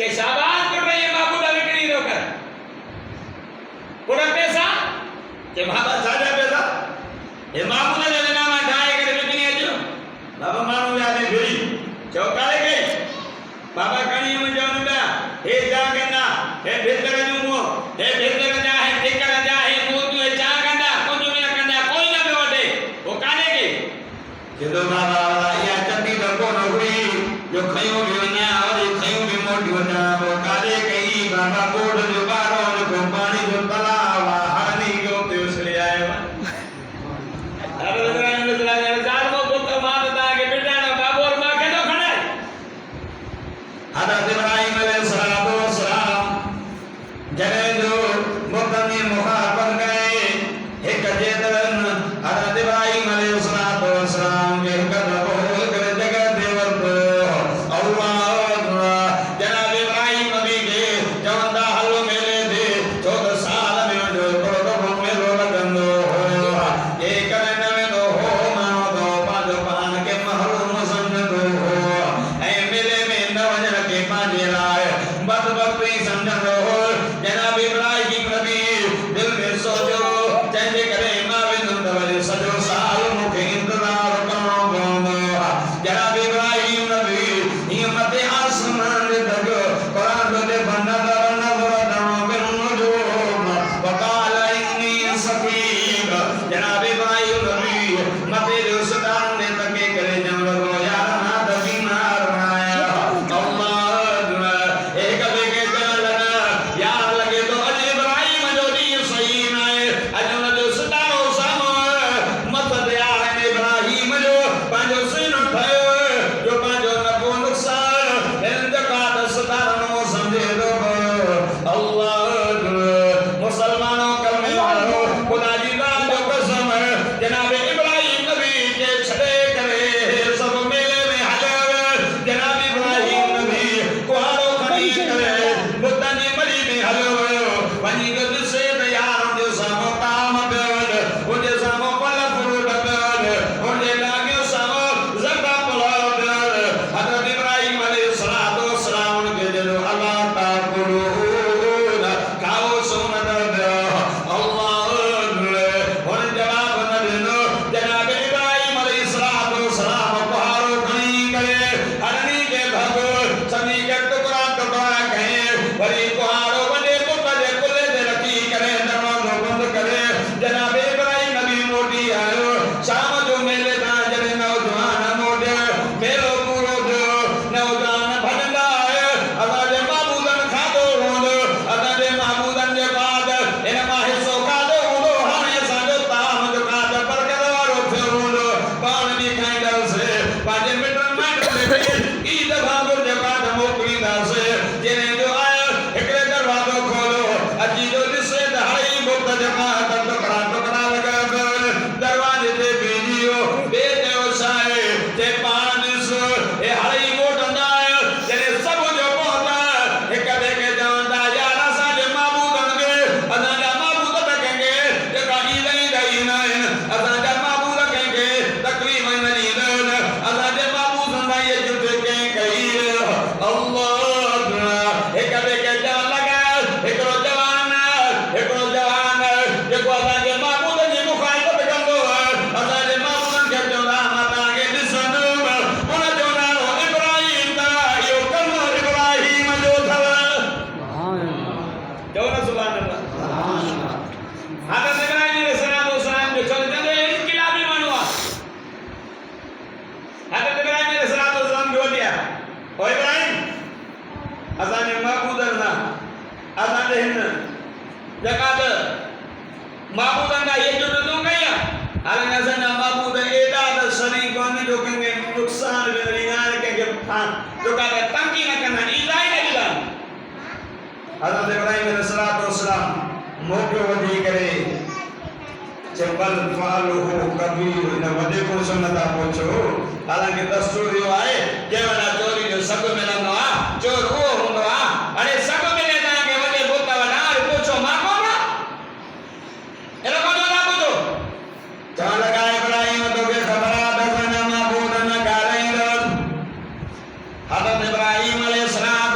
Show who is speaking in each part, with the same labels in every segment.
Speaker 1: che शाबाश कर रही है माबूद विकरी रोकर पूरा पैसा che बाबा साजा पैसा ये माबूद ने नाम ठाए करे विकरी अचो बाबा मानो यादे फिरी चौकाले गई बाबा कणी में जाऊंगा हे जागना हे भीतर जुमो हे भीतर जा है टिकर जा है मोतु है जागना कुछ में कंदा कोई ना बेवटे वो काने के जदो बाबा या चंदी दको न हुई जो खयो भी ना और खयो भी मोटी होना वो काले कई बाबा कोड जो बारो जो पानी जो तलाव हानी जो तेस ले आए अरे इब्राहिम जाल मो को मानता के बेटा ना बाबू और मां के तो खड़े हज़रत इब्राहिम अलैहिस्सलाम जने जो मुकद्दमी मुखातब गए एक जेदन हज़रत इब्राहिम अलैहिस्सलाम के कदम कर जगह देवत अल्लाह जनाब इब्राहिम नबी के जवंदा हल मेले दे 14 साल में जो तो में लो लगंदो हो ये करने में तो हो मानो तो पाजो पान के महरूम समझो हो ऐ मेले में नवजन के पाजे लाए बद बकरी समझो हो जनाब इब्राहिम नबी दिल में सोचो जंजे करे माविन दवले सजो साल मुखे इंतजार करो गोंदो जनाब इब्राहिम नबी हिम्मत आसमान दे दगो कुरान दे बंदा नजर दनो बिनु जो वकाल इन्नी सकीब जनाब इब्राहिम नबी मते रुसदान ने तके करे जम लगो यार ना दबी मार माया अल्लाह एक बेके चल लगा यार लगे तो अज इब्राहिम जो दी सही ना है अजन जो सतारो सामो मत दया है इब्राहिम जो पांजो सिन थयो जो पांजो न नुकसान इन का सतारो समझे दो अल्लाह मुसलमानों कलमे वालों खुदा जी का जो कसम है जनाब इब्राहिम नबी के छड़े करे सब मेले में हाजिर जनाब इब्राहिम नबी कुहारो खड़ी करे मुद्दनी मरी में हाजिर वनी गद से तैयार जो सामो काम बेवल उनके सामो पल फुरूट बेवल उनके लागे सामो ज़बा पला बेवल हज़रत इब्राहिम अलैहिस्सलाम के जो अल्लाह ताकुलून खाओ सुन दे अल्लाह और जवाब न देनो जनाब इब्राहिम अलैहिस्सलाम कुहारो खड़ी करे हरनी के भग सभी के टुकड़ा टुकड़ा कहे बड़ी कुहारो बने को कदे कुले दे रखी करे दरवाजा बंद करे जनाब इब्राहिम नबी मोटी आयो शाम जो मेले दा जने नौजवान मोटे मेलो पूरो जो नौजवान भजंदा है अल्लाह दे माबूदन खादो होंदो अल्लाह दे माबूदन जे बाद इन मा हिस्सो खादो होंदो हाने साजो ताम जो काद पर करवारो थे होंदो पान दी खाइदल से पाजे मिटन माइट ले ई दफा गुर जे बाद मोकली दा से जेने जो आया एकले दरवाजो खोलो अजी जो दिसे दहाई मुक्त जमा टुकड़ा टुकड़ा लगा दरवाजे ते बीजियो बे देव साए ते पानिस ए हई मोटंदा जेने सब जो पहुंचा एक दे के जांदा यार साडे माबूदन के असांजा माबूद तकेंगे जेका ई दई ना असांजा माबूद कहेंगे तकलीफ न दीन असांजे माबूद ना ये जुटे के कही अल्लाह एक दे के जान लगा एकरो जवान जेको असांजे माबूद जी मुखाइब कंदो असांजे माबूदन के चोला माता के ॾिसण उन जो नालो इब्राहिम ता इहो कम इब्राहिम जो थव चओ न सुभान अल्लाह हज़रत इब्राहिम अलैहिस्सलाम जो चलंदे इनकलाबी माण्हू आहे हज़रत इब्राहिम अलैहिस्सलाम जो दिया ओ इब्राहिम असांजे माबूदन ना असांजे हिन जका माबूदन का ये जो तो गया हालांकि असांजा माबूद एडा त सनी कोन जो कंगे नुकसान भी रिंगान के खान जो का तंगी न करना इज़ाई न दिला हज़रत इब्राहिम अलैहिस्सलाम मोक्यो वधी करे चबल फालू कबीर न वदे को सुनता पहुंचो हालांकि दस्तूर यो आए के वाला चोरी जो सब मिलंदो आ चोर वो हुंदो आ अरे सब मिले ता के वदे बोता वाला पूछो मांगो ना एलो को ना पूछो चल लगाए इब्राहिम तो के खबर आ दसना माबूद न गाले हज़रत इब्राहिम अलैहिस्सलाम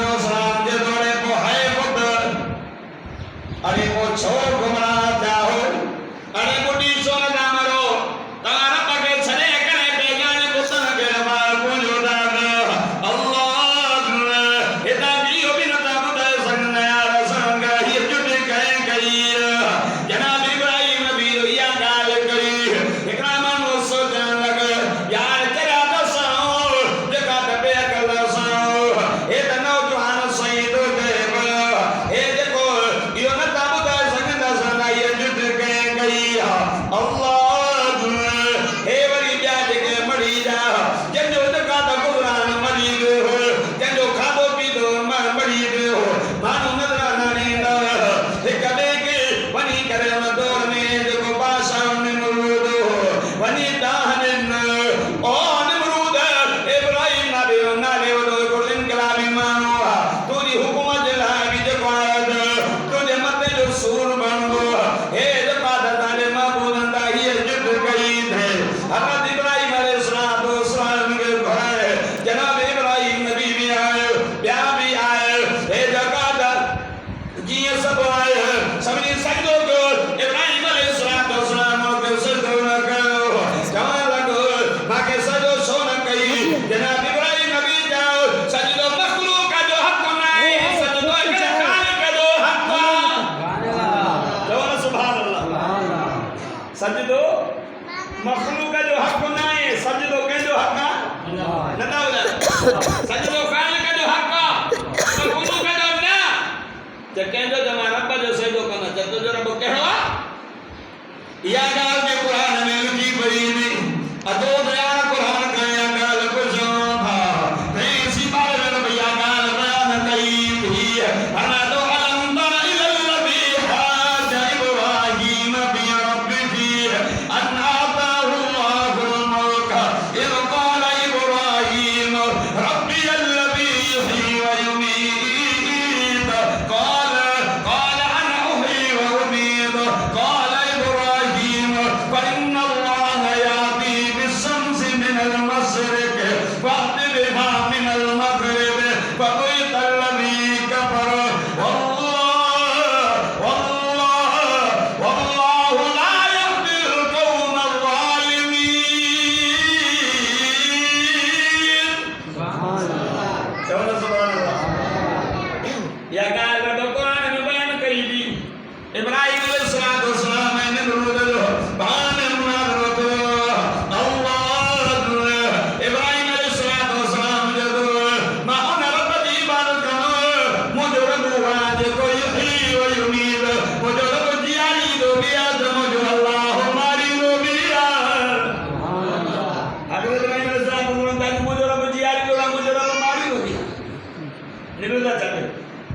Speaker 1: निरुदा चले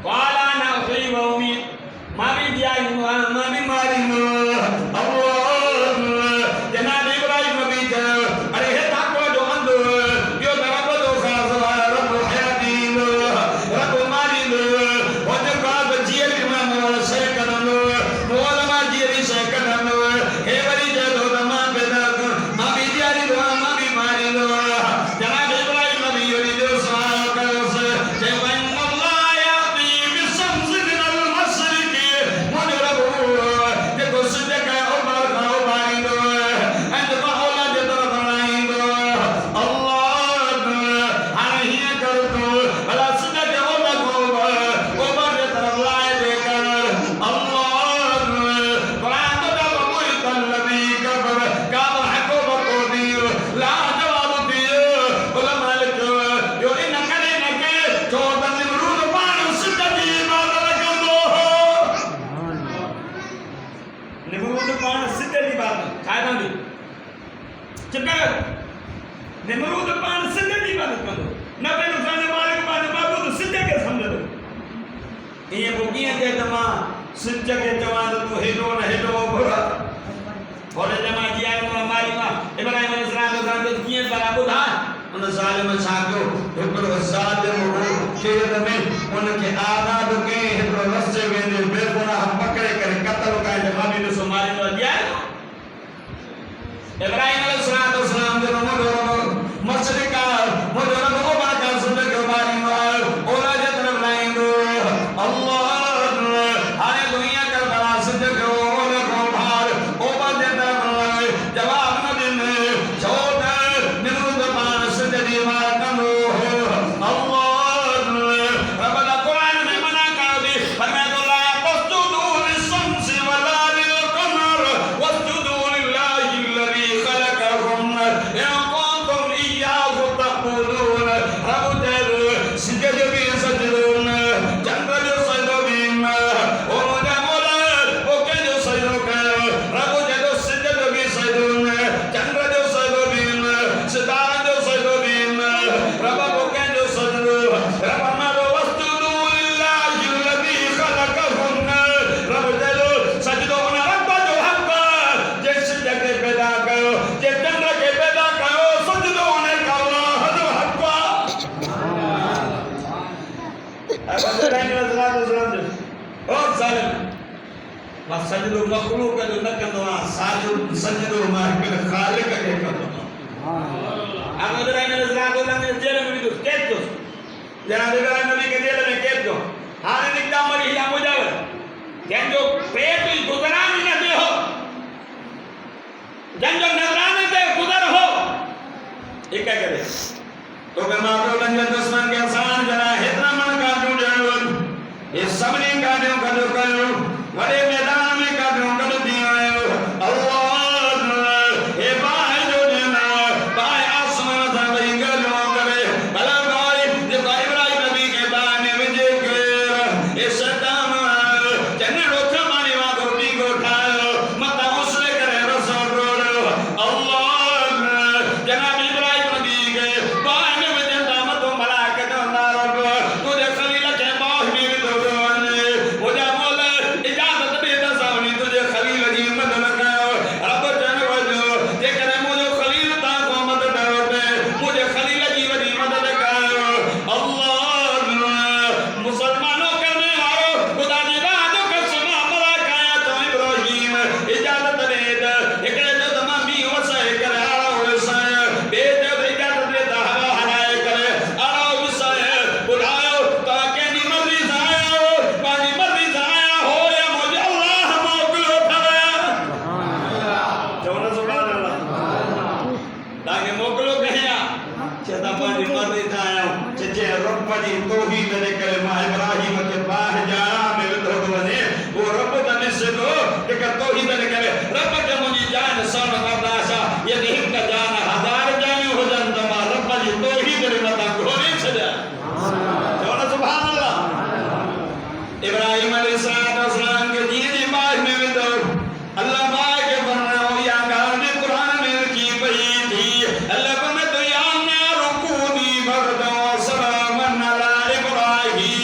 Speaker 1: वाला ना उखी वमी मामी दियाई मामी मारी अल्लाह जनाब इब्राहिम नबी का अरे हे ताको जो अंदो यो रब दो सासवा रब हयातीन रब मारिन वज का जियल में मोल से कदम मोल मा जियरी से कदम हे वरी जे दो दमा पैदा मामी दियारी दो मामी मारी जनाब इब्राहिम नबी योरी दो सवाल करो से जे वन अल्लाह याती बिशम्स मिन अल मशरिक मुजरबु जे को सिद्ध का ओ बार का ओ बारी दो अंत बाहुला जे तरफ बनाई दो अल्लाह आही कर तो भला सिद्ध के ओ लगो ओ बार जे तरफ लाए देकर अल्लाह कुरान का कोई तलबी कबर का हको को दियो ला जवाब दियो उलमा लिखो यो इन करे न के जो तन निमरूद पाण सिद्ध की इबादत कंदो निमरूद पाण सिद्ध की बात काय दांदी चकर निमरूद पाण सिद्ध की बात कंदो न पे नुकसान मालिक पाण बाबू सिद्ध के समझो ये बुकियां के तमा सिद्ध के जवान तो हेडो न हेडो भरा बोले जमा जिया हमारी मां इब्राहिम अलैहिस्सलाम के साथ किए बरा बुधा उन जालिम छाको हिकड़ो जालिम हो खेत में उनके आजाद के हिकड़ो रस्ते में बेगुनाह पकड़े करे कत्ल का जवाबी ने सुमारी तो दिया इब्राहिम अलैहिस्सलाम जो मस्जिद का मुजरब को बाका सुन के बारी मार ओला जे तरफ लाएंगे अल्लाह आने दुनिया का बड़ा सिद्ध को ओला को भार ओबा जे तरफ लाए जवाब न देने छोड़ निरुद पान सिद्ध दीवार कनो अल्लाह रब्बना कुरान में मना कर दी फरमाया वस्तुदू लिशम्स वला लिलकमर वस्तुदू लिल्लाहि الذي خلقهم इन कुंतुम इय्याहु तअबुदून रब जल सिजद भी सजदून चंद्र जो सजदो भी ओ मुझे मोला ओ के जो सजदो कर रब जल सिजद भी सजदून चंद्र जो सजदो भी सितारा जो सजदो भी रब ओ के जो सजदो रब हमारो वस्तुदू लिल्लाहि الذي खलकहुम रब जल सजदो न रब जो हक जे सिजद के पैदा करो जे चंद्र के पैदा करो सजदो ने का अल्लाह जो हक अब इब्राहिम अलैहिस्सलाम और जालिम बस सजदो मखलूक जो न कंदो सजदो मालिक खालिक के कंदो अब इब्राहिम अलैहिस्सलाम ने जेल में भी कैद को जनाब इब्राहिम नबी के जेल में कैद को हाने निकदा मरी हिला मुजावर जन जो पेट गुजरान न दे हो जन जो नजराने से गुजर हो ये क्या करे तो के मारो लंजन दुश्मन के आसान जना इतना मन का जो जानवर ये सबने का जो कदो करो बड़े मैदान में का जो कदो दिया अल्लाह ए भाई जो जना भाई आसमान था वही गलो करे भला भाई जे भाई इब्राहिम नबी के बाने में जे के ये शैतान जने रोक मारे वा गोटी को उठाओ मत उसने करे रसूल रोड अल्लाह जनाब इब्राहिम नबी के बाने में जे दामत भला के रब तुझे खलील के बाह में दो मुझे मोल इजाजत दे दसावनी तुझे खलील जी मदद करो रब जन वजो जे करे मुझे खलील ता को मदद दे मुझे खलील जी वजी मदद करो अल्लाह मुसलमानों के में आओ खुदा की बात को सुना भला काया तो इब्राहिम इजाजत दे दे एकड़े जो तमामी वसे करे आओ वसे बेद इजाजत दे दा हलाए करे आओ वसे बुलाओ ताकि नी मर्जी आया पानी मर्जी आया हो या मुझे अल्लाह मोकलो ठवे जवना सुभान अल्लाह ताकि मोकलो कहया चेता पानी मर्जी आया चचे रब जी तौहीद ने करे मां इब्राहिम के बाह जाना में धोने वो रब तने से दो कि तौहीद ने करे रब के मुझी जान सन बर्दाशा ये नहीं का जान हजार जान हो जन तमा रब जी तौहीद ने मता घोड़ी सजा जवना सुभान अल्लाह इब्राहिम अलैहिस्सलाम के जी बाह में दो अल्लाह बाह के फरमाया या गाने कुरान में की पई थी अल्लाह में तो या ना रुकूनी बरदा सलाम अला इब्राहिम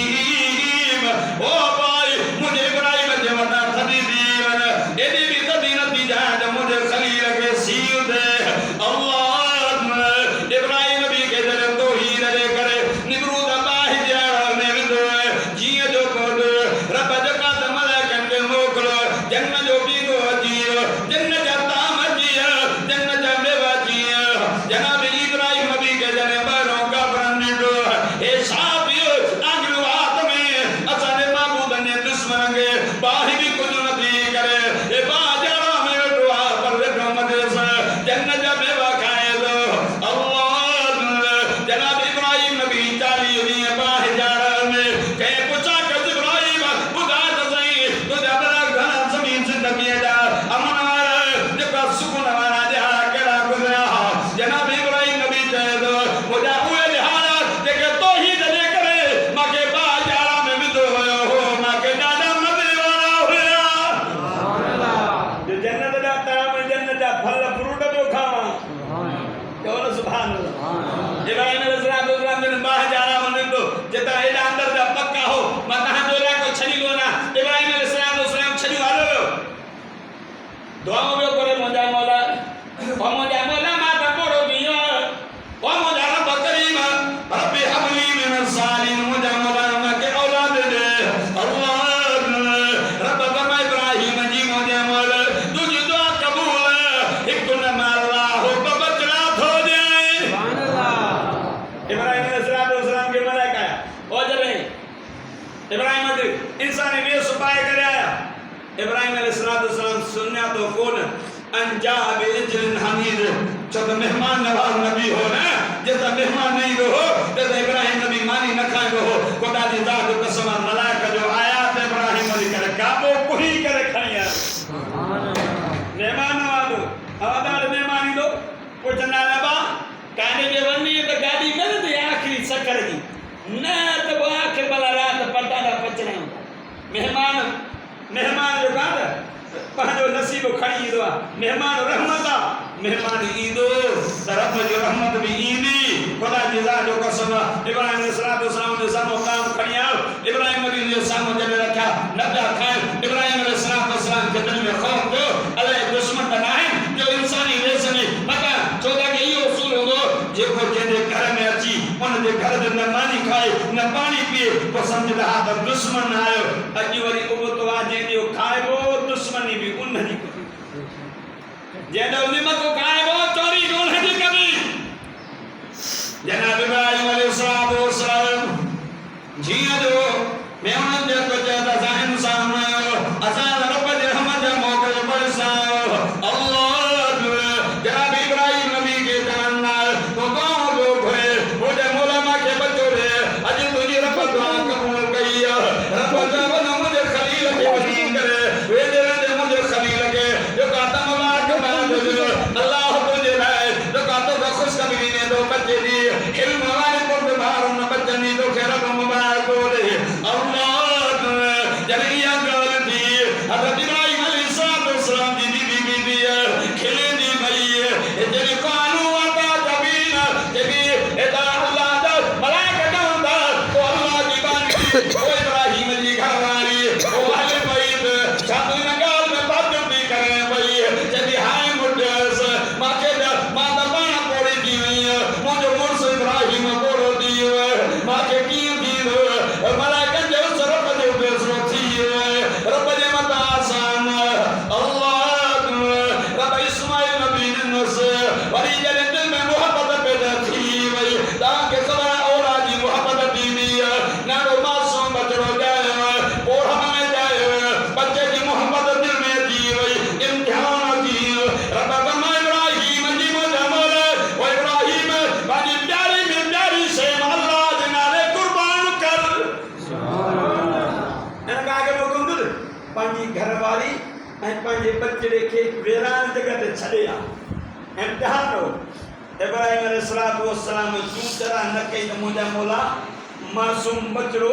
Speaker 1: इब्राहिम वटि इंसानी वेस पाए करे आया। इब्राहिम अलैहिस्सलाम सुन्ना तो कोन अंजा बेजलिन हमीद छो तो मेहमान नवाज नबी हो ना जेता मेहमान नहीं हो तेता इब्राहिम नबी मानी न खाए हो खुदा दी जात कसम मलाइका जो आयात इब्राहिम वली करे काबो कोई करे खणिया मेहमान नवाज हवादार मेहमान दो पुछना लबा काने के वनी तो गाड़ी में दे आखिरी सकर जी न तो वो आखिर वाला रात पटाडा पचने मेहमान जो गादा पंहिंजो नसीब खणी ईंदो आहे मेहमान रहमत आहे मेहमान ईंदो त रब जो रहमत बि ईंदी खुदा जी ज़ात जो कसम इब्राहिम अलैहिस्सलाम जो साम्हूं काम खणी आयो इब्राहिम नबी जे साम्हूं जॾहिं रखिया न पिया खाइनि इब्राहिम अलैहिस्सलाम खे दिलि में ख़ौफ़ थियो अलाए दुश्मन त न आहिनि जो इंसानी वेस में मका छो त इहो उसूल हूंदो जेको जंहिंजे घर में अची उनजे घर जो न मानी खाए न पाणी पीए पोइ सम्झंदा हा त दुश्मन आयो अॼु वरी उबतो आहे जंहिंजो खाइबो दुश्मनी भी उन्हनि जैसे उन्हें को खाएबो चोरी उन्हनि कभी जनाब इब्राहिम अलैहिस्सलाम जिया जो मैं उन्हनि जो कुछ ऐसा इंसान आयो असा रब जे रहमत जो मौक़ो बरसायो अल्लाह जनाब इब्राहिम नबी के जानना तो गांव लोग है मुझे मौलाना के बच्चों रे अज तुझे रब दुआ कबूल कई रब जब मुझे खलील के वली करे वे दे मुझे खलील के जो कहता मुबारक अल्लाह तुझे लाए जो कहता खुश कभी ने दो बच्चे दी इल्म वाले को बाहर न बच्चे दी तो खैर मुबारक हो रे अल्लाह जलिया गल थी हजरत इब्राहिम अलैहिस्सलाम जी बीबी खेले दी भई जली कानू आता जबीन जबी एदा अल्लाह दा मलाइका कहंदा तो अल्लाह की बानी ओ इब्राहिम जी घरवाली ओ अहले बैत शादी न गाल में बात भी करे भई जदी हाय मुदस माके मां दा बाणा कोड़ी दी मुझे मुर्स इब्राहिम कोड़ो दी माके की दी मलाइका जो सरफ जो बेसरो थी रब जे मता आसान अल्लाह रब इस्माइल नबी नस वरी जले दिल में मोहब्बत पैदा थी वई ताके सदा औलाद जी मोहब्बत दीनी नारो मासूम बचड़ो जाए ओढ़ में जाए बच्चे की मोहब्बत दिल में दी वई इम्तिहान दी रब बमा इब्राहिम जी मुजमल ओ इब्राहिम बाजी प्यारी में प्यारी से अल्लाह के नारे कुर्बान कर सुभान अल्लाह एन का के हुकुम दे पांजी घरवाली ऐं पंहिंजे बचड़े खे वेरान जगह ते छॾे आ इम्तिहान हो इब्राहिम अलैहिस्सलाम चूचरा न कई त मुंहिंजा मौला मासूम बचड़ो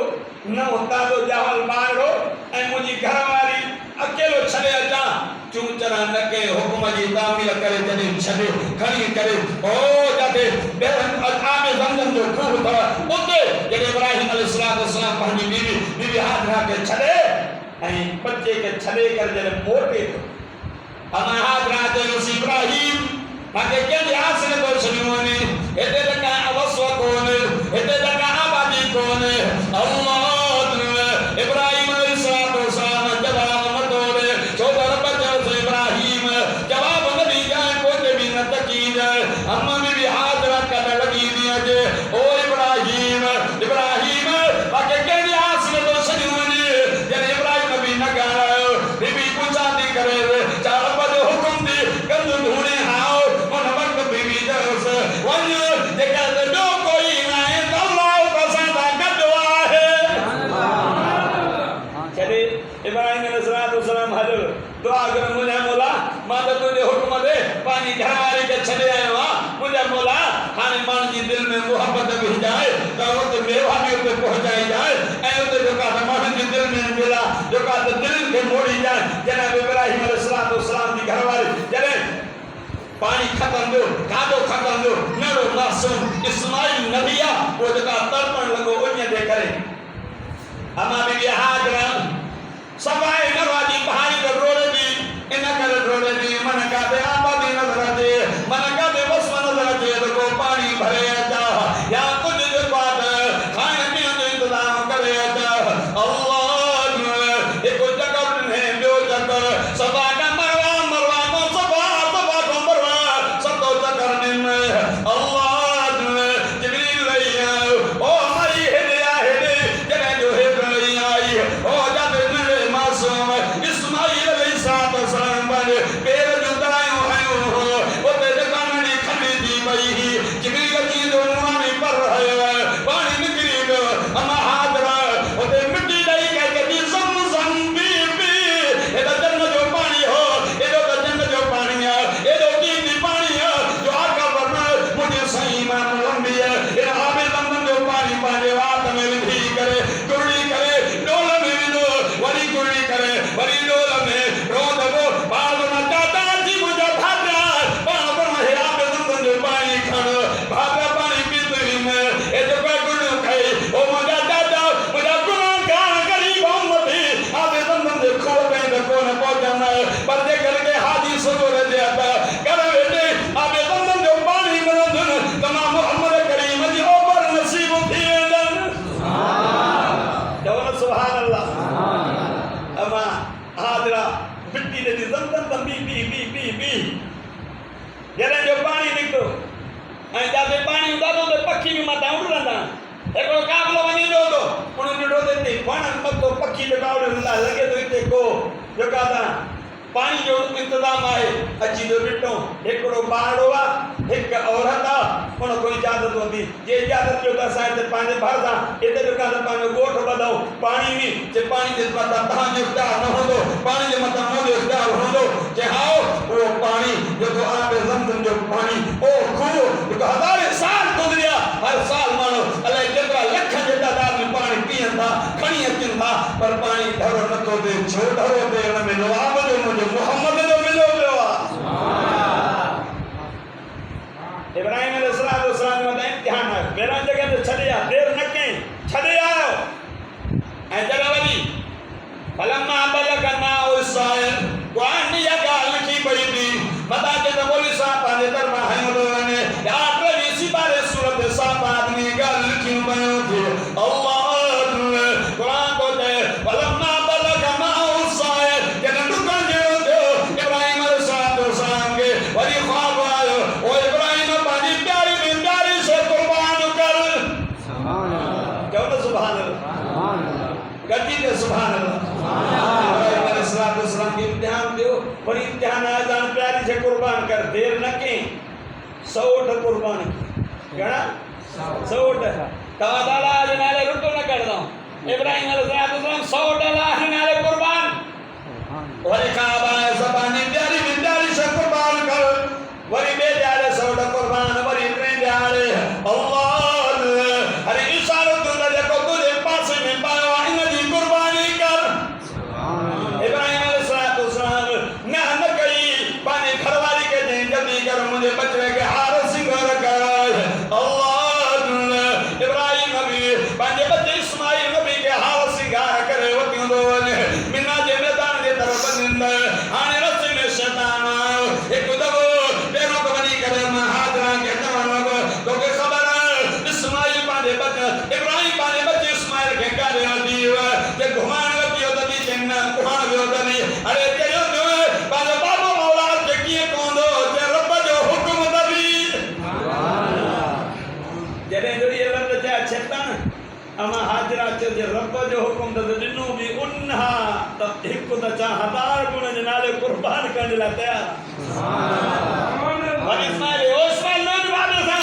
Speaker 1: न होता तो जावल बारो ऐं मुंहिंजी घरवाली अकेलो छॾे अचां चूचरा न कई हुकुम जी तामील करे जॾहिं छॾे खणी करे ओ जाते आमे ज़मज़म जो खूह अथव उते जॾहिं इब्राहिम अलैहिस्सलाम पंहिंजी बीवी हाजरा खे छॾे ऐं बच्चे के छॾे करे जॾहिं मोटे थो अमा हाजरा चयोसि इब्राहिम मांखे कंहिंजे आसिरे तो छॾियो वञे हिते त का अवसव कोन्हे हिते त का आबादी कोन्हे अल्लाह इब्राहिम अलैहिस्सलाम जवाब नथो ॾे छो त रब चयोसि इब्राहिम जवाब न ॾी जाए पोइ बि न तकी जाए अम्मा बीबी हाजरा कढ लॻी थी अचे ओ इब्राहिम मांखे कंहिंजे आसिरे तो छॾियो वञे जॾहिं इब्राहिम नबी न ॻाल्हायो बीबी पुछा थी करे छा रब जो हुकुम थी कंदु ढूंढे हाओ उन वक़्तु बीबी चयोसि वञ जेका त ॿियो कोई न आहे त अल्लाह त असां सां गॾु आहे छॾे इब्राहिम अलैहिस्सलाम हलियो दुआ कर मुंहिंजा मौला मां त तुंहिंजे हुकुम ते पंहिंजी घरवारी खे छॾे आयो आहियां मुंहिंजा मौला हाणे माण्हुनि जी दिलि में मोहब्बत बि जाए त उते मेवा बि उते पहुचाई जाए ऐं उते जेका त माण्हुनि जी दिलि में मिला जेका त दिलि खे मोड़ी जाए जनाब इब्राहिम अलैहिस्सलाम जी घरवारी जॾहिं पानी खत्म थियो खाधो खत्म थियो नड़ो मासूम इस्माइल नबी आहे उहो जेका तड़पण लॻो उन जे करे अमा बीबी हाजरा सफ़ाई नवाजी पहाड़ी ते रोड़े थी इन करे रोड़े थी मन काथे आबादी नज़र अचे मन काथे वसव नज़र अचे त को पाणी भरे अचा या कुझु जेको आहे खाइण पीअण जो इंतज़ाम करे अचा अल्लाह हिकु चकर ॾिने ॿियो चकर सफ़ा का मरवा को सफ़ा को मरवा सतो चकर ॾिने अल्लाह जिब्रील लई आयो ओ मरी हेॾे आ हेॾे जॾहिं जो हेॾे लई आ सुभान अल्लाह अमा हाजरा मिट्टी दे ज़मज़म तम बी जरे जो पानी निकतो ऐं जाते पानी उदारो तो पखी भी मथा उड़ंदा एको काबलो वनी दो तो उन जो ते वण मतो पखी जो कावड़े रंदा लगे तो इते को जो कादा पानी जो इंतजाम है अची दो बिटो एकड़ो बाड़ो आ एक औरत आ उन कोई इजाजत होती ये इजाजत जो दा साइड ते पानी भरदा इते जो कादा पानी गोठ बदाओ पानी में जे पानी दे मथा ता जो ता न होदो पानी जे मथा न जो ता होदो जे हाओ वो पानी जो तो आपे ज़मज़म जो पानी ओ खूह जो हज़ार साल गुजरिया हर साल मानो अल्लाह जेतरा लख जे तादाद में पानी पींदा खणी अचन था पर पानी धरो नथो दे छो धरो दे उन में नवाब जो मुझे मोहम्मद जो मिलो पियो इब्राहिम अलैहिस्सलाम ने इम्तिहान है मेरा जगह ते छड़िया देर न कई छड़े आयो ऐं जरा वली फलम्मा बलगना उसाइल कुरान या गाल लिखी पई थी बता के तो बोली साहब पाने दरमा है उन्होंने यार प्रवीसी बारे सूरत साहब आदमी गाल लिखी पई थी अल्लाह कुरान को दे फलम्मा बलगना उसाइल के दुकान जो इब्राहिम अलैहिस्सलाम के वली ख्वाब आयो ओ इब्राहिम पानी प्यारी से कुर्बान कर सुभान अल्लाह क्यों ना सुभान अल्लाह गति दे सुभान अल्लाह अलैहिस्सलाम के इम्तिहान दो पर इम्तिहान आजान प्यारी से कुर्बान कर देर न के 100 कुर्बान गणा 100 तवादाला आज नाले रुटो न कर दो इब्राहिम अलैहिस्सलाम 100 आज नाले कुर्बान और काबा ज़बानी प्यारी से कुर्बान कर वरी बे जाले 100 कुर्बान वरी ट्रेन जाले अल्लाह अरे इशारो तो दे को तुझे पास में पायो इन दी कुर्बानी कर इब्राहिम अलैहिस्सलाम न कई पानी घरवाली के दे जल्दी कर मुझे बचवे के हार सिंगार कर अल्लाह इब्राहिम नबी पांजे बच्चे इस्माइल नबी के हार सिंगार करे वतियों दो मिन्ना जे मैदान दे तरफ बंद आने रस्ते में शैतान आयो एक दबो बेरो को बनी करे महादरा के जवानों को के खबर इस्माइल पांजे बच्चे इब्राहिम पांजे बच्चे इस्माइल के करे दी जे घुमान वतियों ददी जन्ना घुमान वियो दनी अरे कयो जो पांजे बाबा औलाद के किए कोंदो जे रब जो हुक्म दबी सुभान अल्लाह जरे जो ये रब जा शैतान अमा हाजरा जे रब जो हुक्म दद दिनो भी उन्हा तब एक तो चा हजार गुण जे नाले कुर्बान करने ला तैयार सुभान अल्लाह इस्माइल नो बाबे सा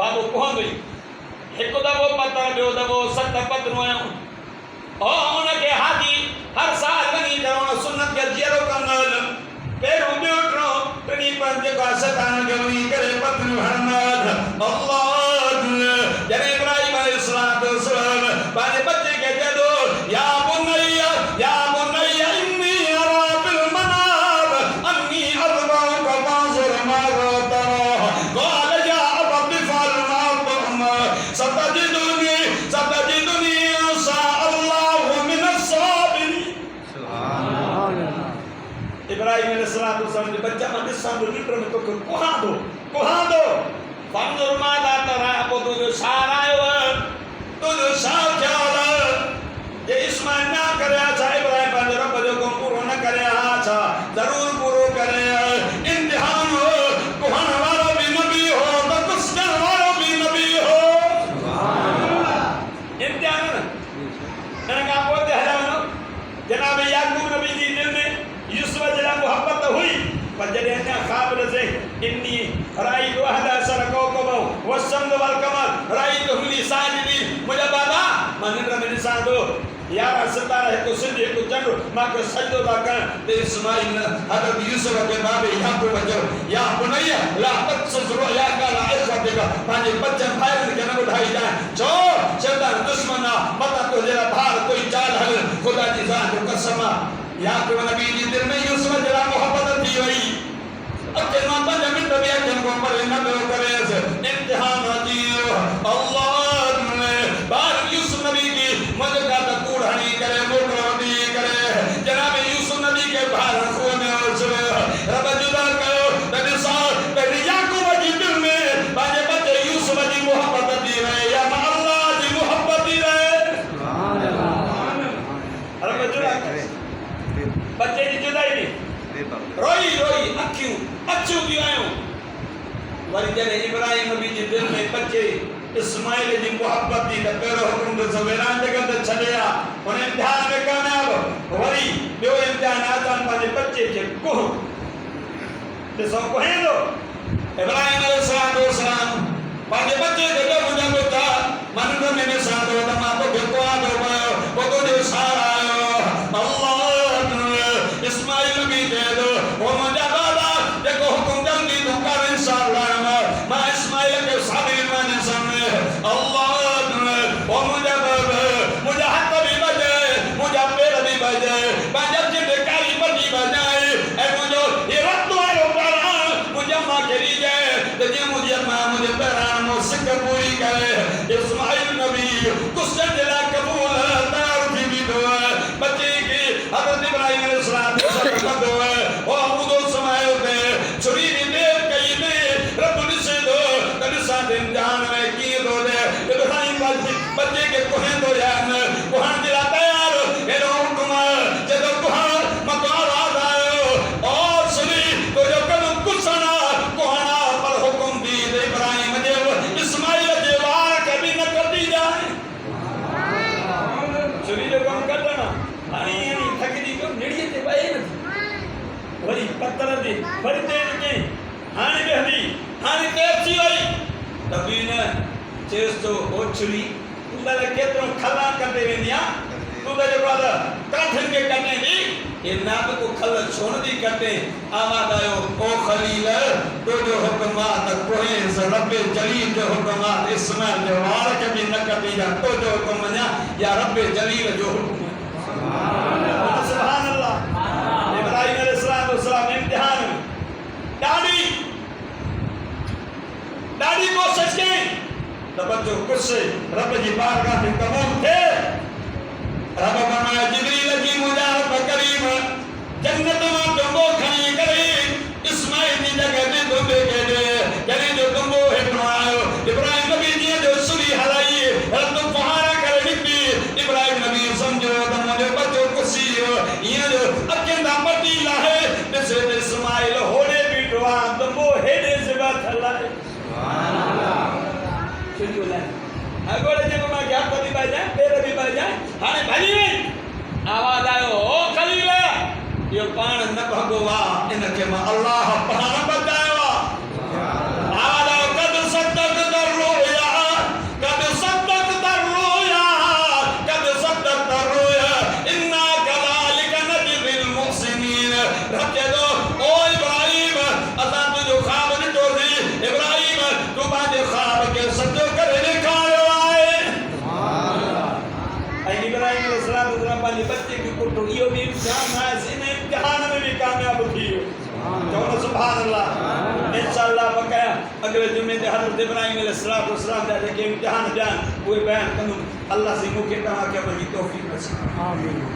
Speaker 1: बाबू कोन गई एक दबो पता बियो दबो सत पतरो ओ उनके हाजी हर साल वनी करो सुन्नत के जीरो कंगल पेरो बियोट्रो तनी पंज का शैतान के वनी करे पतन हरनाद अल्लाह जने इब्राहिम अलैहिस्सलाम बाने बच्चे के जदो या बुनैया इन्नी अरा बिल मनाब अन्नी अरबाउ का बाज़र मारो तरा قال يا أبت افعل ما تؤمر ستجدني إن شاء الله من الصابرين सुभान अल्लाह इब्राहिम अलैहिस्सलाम के बच्चा मन सांदो लीटर में तो कोहा दो फंजुर मादा तरा को जो सारायो तो जो साव चाला ये इस्माइल ना करे अच्छा इब्राहिम पर रब जो को पूरा न करे अच्छा जरूर पूरा करे इम्तिहान हो कुहन वाला भी नबी हो तो कुस्तर वाला भी नबी हो सुभान अल्लाह इम्तिहान ना का बोलते हजारों जनाब याकूब नबी जी दिल में यूसुफ जला मोहब्बत हुई पर जदे ने ख्वाब से इन्नी राई वहदा सरको को वसंद वल कमर राई तो हुली साजिदी मुझे बाबा मन में सादो यार सतारा है को सिद्धि को चंद मां को सजदो दा कर ते इस्माइल हजरत यूसुफ के बाबे याकूब बचो या बुनैया ला तत्सरो या का ला इखतिका पानी बच्चा फायर के न उठाई जाए जो शैतान दुश्मन मत तो जरा भार कोई चाल हल खुदा की जान को कसम याकूब नबी जी दिल में यूसुफ जरा मोहब्बत थी वही अके मां पंज मिनट में अके को पर न करे से इम्तिहान दियो अल्लाह ने बार यूसुफ नबी की मदद का कूड़ानी करे मोकरानी करे जनाब यूसुफ नबी के भार को में और रब जुदा करो तभी साथ तेरी याकूब की दिल में बाजे बच्चे यूसुफ की मोहब्बत दी रहे या अल्लाह की मोहब्बत दी रहे सुभान अल्लाह बच्चे जी जुदाई दी रोई रोई अखियूं थी आयूं वरी जॾहिं इब्राहिम नबी जे दिल में बच्चे इस्माइल जी मोहब्बत थी त पहिरों हुकुम त सवेरान जगह ते छॾिया हुन इम्तिहान में कामयाब वरी ॿियो इम्तिहान आसान पंहिंजे बच्चे खे कुह ॾिसो कुहेंदो इब्राहिम अलैहिस्सलाम पंहिंजे बच्चे खे ॾे मुंहिंजा पुटा मन में ॾिसां थो त मां तोखे कुआं थो पियो पोइ तुंहिंजो सार आयो अल्लाह इस्माइल नबी चए थो ओ मुंहिंजा दादा जेको हुकुम जल्दी तूं कर इंशाअल्लाह मां इस्माइल खे साबिर मां ॾिसंदुमि अल्लाह ओ मुंहिंजा बाबा मुंहिंजा हथ बि बजे मुंहिंजा पेर बि बजे पंहिंजे अखि ते कारी पटी बजाए ऐं मुंहिंजो हे रत वारो प्राण मुंहिंजा मां खेॾी जाए त जीअं मुंहिंजी मां मुंहिंजे पैरान मां सिक पूरी करे इस्माइल नबी कुशन जे लाइ क़बूल तयार थी बीठो बच्चे खे हज़रत इब्राहिम अलैहिस्सलाम कंदो ओ ॿुधो समय ते छुरी जी देर कई ने रब ॾिसे थो त ॾिसां त इम्तिहान में कीअं थो ॾे इब्राहिम बच्चे खे कुहंदो या न कुहण जे लाइ तयार हेॾो हुकुम जॾहिं कुहण मकान आयो और सुनी तुंहिंजो कदम कुसण कुहण पर हुकुम दी त इब्राहिम जे इस्माइल जे वार खे बि न कटी जाए छुरी जो कमु कटण हाणे थकिजी पियो निड़ीअ ते वहे नथी वरी पत्थर ते वरी तेज कई हाणे वेहंदी हाणे तेज थी वई त बि न चएसि थो ओ छुरी तूं त केतिरो खला कटे वेंदी आहे तूं त जेको आहे काठियुनि खे कटे थी हे नाप को खल छो नथी कटे आवाज़ आयो ओ खलील तुंहिंजो हुकुम आहे त कोई रब जलील जो हुकुम आहे इस्माइल जो वार खे बि न कटी जा तुंहिंजो हुकुम मञा या रब जलील जो हुकुम सुभान अल्लाह इब्राहिम अलैहिस्सलाम इम्तिहान में ॾाढी कोशिश कई त बच्चो कुझु रब जी बारगाह में क़बूल थिए रब फरमाया जिब्रील जी मुंहिंजा रब करीम जन्नत मां डुंबो खणी करे इस्माइल जी जॻह ते डुंबे खे ॾे जॾहिं जो डुंबो हेठो आयो इब्राहिम नबी जीअं जो सुरी हलाई रब फुहारा करे निकिती इब्राहिम नबी सम्झो त मुंहिंजो बच्चो खुशी ईअं जो अखियुनि तां पटी लाहे ॾिसे त इस्माइल होॾे बीठो आहे डुंबो हेॾे सिवा थियल आहे अगोड़े जेको मां हथ बि बजाए पेर बि बजाए हाणे भॼी वई आवाज़ आयो ओ खलील इहो पाण न भॻो आहे इनखे मां अल्लाह पाण बचायो आहे आवाज़ आयो कद सदक दर रोया कद सदक दर रोया कद सदक दर रोया इन्ना कज़ालिक नजज़िल मुहसिनीन रब चए थो ओ इब्राहिम असां तुंहिंजो ख्वाब ॾिठोसीं इब्राहिम तूं पंहिंजे ख्वाब खे सचो करे ॾेखारियो इब्राहिम अलैहिस्सलाम पंहिंजे बच्चे खे कुटो इहो बि इम्तिहान आहे इन इम्तिहान में बि कामयाब थी वियो चओ न सुभान अल्लाह इंशाअल्लाह बकाया अॻिले जुमे ते हज़रत इब्राहिम अलैहिस्सलाम जा जेके इम्तिहान ॾियनि उहे बयानु कंदुमि अल्लाह से मूंखे तव्हांखे वॾी तौफ़ीक़ बख़्शे आमीन।